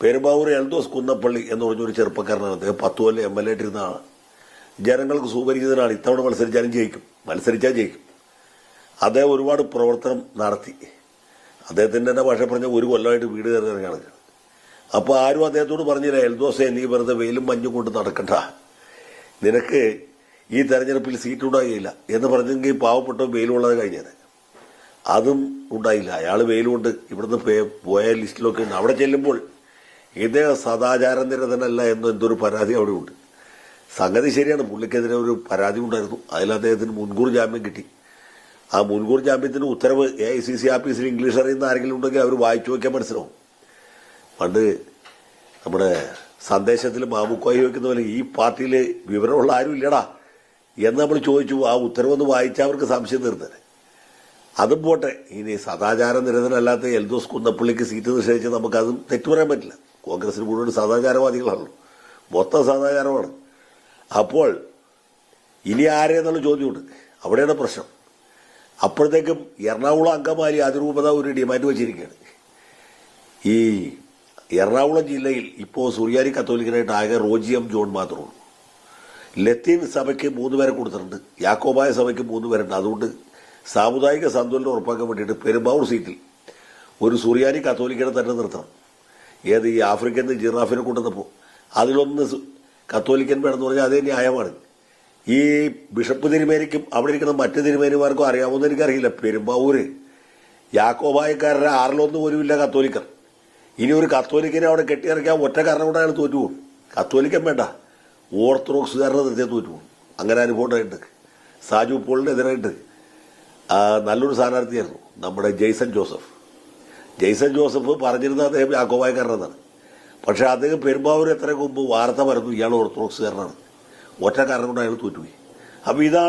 പെരുമ്പാവൂർ എൽദോസ് കുന്നപ്പള്ളി എന്ന് പറഞ്ഞൊരു ചെറുപ്പക്കാരനാണ്. അദ്ദേഹം 10 കൊല്ലം MLA ആയിട്ടിരുന്ന ആളാണ്. ജനങ്ങൾക്ക് സുപരിചിതനാണ്. ഇത്തവണ മത്സരിച്ചാലും ജയിക്കും, മത്സരിച്ചാൽ ജയിക്കും. അദ്ദേഹം ഒരുപാട് പ്രവർത്തനം നടത്തി. അദ്ദേഹത്തിൻ്റെ തന്നെ ഭാഷ പറഞ്ഞ 1 കൊല്ലമായിട്ട് വീട് കയറി കിടക്കുകയാണ്. അപ്പോൾ ആരും അദ്ദേഹത്തോട് പറഞ്ഞില്ല, എൽദോസെ നീ വെറുതെ വെയിലും മഞ്ഞും കൊണ്ട് നടക്കണ്ട, നിനക്ക് ഈ തെരഞ്ഞെടുപ്പിൽ സീറ്റ് ഉണ്ടാകില്ല എന്ന് പറഞ്ഞെങ്കിൽ പാവപ്പെട്ട വെയിലുള്ളത് കഴിഞ്ഞത്. അതും ഉണ്ടായില്ല. അയാൾ വെയിലുകൊണ്ട് ഇവിടുന്ന് പോയ ലിസ്റ്റിലൊക്കെ ഉണ്ട്. അവിടെ ചെല്ലുമ്പോൾ ഇദ്ദേഹം സദാചാര നിരതനല്ല എന്തൊരു പരാതി അവിടെ ഉണ്ട്. സംഗതി ശരിയാണ്, പുള്ളിക്കെതിരെ ഒരു പരാതി ഉണ്ടായിരുന്നു. അതിൽ അദ്ദേഹത്തിന് മുൻകൂർ ജാമ്യം കിട്ടി. ആ മുൻകൂർ ജാമ്യത്തിന് ഉത്തരവ് AICC ആഫീസിൽ ഇംഗ്ലീഷ് അറിയുന്ന ആരെങ്കിലും ഉണ്ടെങ്കിൽ അവർ വായിച്ചു നോക്കിയാൽ മനസ്സിലാവും. പണ്ട് നമ്മുടെ സന്ദേശത്തിൽ മാമുക്കോയി വയ്ക്കുന്ന പോലെ ഈ പാർട്ടിയിൽ വിവരമുള്ള ആരും ഇല്ലടാ എന്ന് നമ്മൾ ചോദിച്ചു. ആ ഉത്തരവൊന്ന് വായിച്ചാൽ അവർക്ക് സംശയം തീർത്തത്. അതും പോട്ടെ, ഇനി സദാചാര നിരതനല്ലാത്ത എൽദോസ് കുന്നപ്പള്ളിക്ക് സീറ്റ് നിശ്ചയിച്ച് നമുക്കതും തെറ്റു പറയാൻ പറ്റില്ല. കോൺഗ്രസിന് മുഴുവൻ സദാചാരവാദികളാണല്ലോ, മൊത്തം സദാചാരമാണ്. അപ്പോൾ ഇനി ആരെന്നുള്ള ചോദ്യമുണ്ട്. അവിടെയാണ് പ്രശ്നം. അപ്പോഴത്തേക്കും എറണാകുളം അങ്കമാലി അതിരൂപത ഒരു ഡിമാൻഡ് വെച്ചിരിക്കുകയാണ്. ഈ എറണാകുളം ജില്ലയിൽ ഇപ്പോൾ സുറിയാനി കത്തോലിക്കനായിട്ട് ആകെ റോജി M. ജോൺ മാത്രമേ ഉള്ളൂ. ലത്തീൻ സഭയ്ക്ക് 3 പേരെ കൊടുത്തിട്ടുണ്ട്, യാക്കോബായ സഭയ്ക്ക് 3 പേരുണ്ട്. അതുകൊണ്ട് സാമുദായിക സന്തുലനം ഉറപ്പാക്കാൻ വേണ്ടിയിട്ട് പെരുമ്പാവൂർ സീറ്റിൽ ഒരു സുറിയാനി കത്തോലിക്കനെ തന്നെ നിർത്തണം. ഏത് ഈ ആഫ്രിക്കൻ ജിറാഫിനെ കൊണ്ടുവന്നപ്പോൾ അതിലൊന്ന് കത്തോലിക്കൻ വേണമെന്ന് പറഞ്ഞാൽ അതേ ന്യായമാണ്. ഈ ബിഷപ്പ് തിരുമേനിക്കും അവിടെ ഇരിക്കുന്ന മറ്റ് തിരുമേനിമാർക്കും അറിയാവുന്ന എനിക്കറിയില്ല, പെരുമ്പാവൂര് യാക്കോബായക്കാരുടെ 6-1 പോലും ഇല്ല കത്തോലിക്കർ. ഇനി ഒരു കത്തോലിക്കനെ അവിടെ കെട്ടിയിറക്കാൻ ഒറ്റ കാരണം കൊണ്ട് അയാൾ തോറ്റുപോകും. കത്തോലിക്കൻ വേണ്ട, ഓർത്തഡോക്സുകാരുടെ നിർത്തിയാൽ തോറ്റുപോകും. അങ്ങനെ അനുഭവം ഉണ്ടായിട്ട് സാജു പോളിനെതിരായിട്ട് നല്ലൊരു സ്ഥാനാർത്ഥിയായിരുന്നു നമ്മുടെ ജെയ്സൺ ജോസഫ് പറഞ്ഞിരുന്ന അദ്ദേഹം യാക്കോബായക്കാരനാണ്. പക്ഷെ അദ്ദേഹം പെരുമ്പാവൂർ എത്ര മുമ്പ് വാർത്ത പറഞ്ഞു ഇയാൾ ഓർത്തഡോക്സുകാരനാണ്. ഒറ്റ കാരണം കൊണ്ട് അയാൾ തോറ്റുപോയി. അപ്പോൾ ഇതാണ്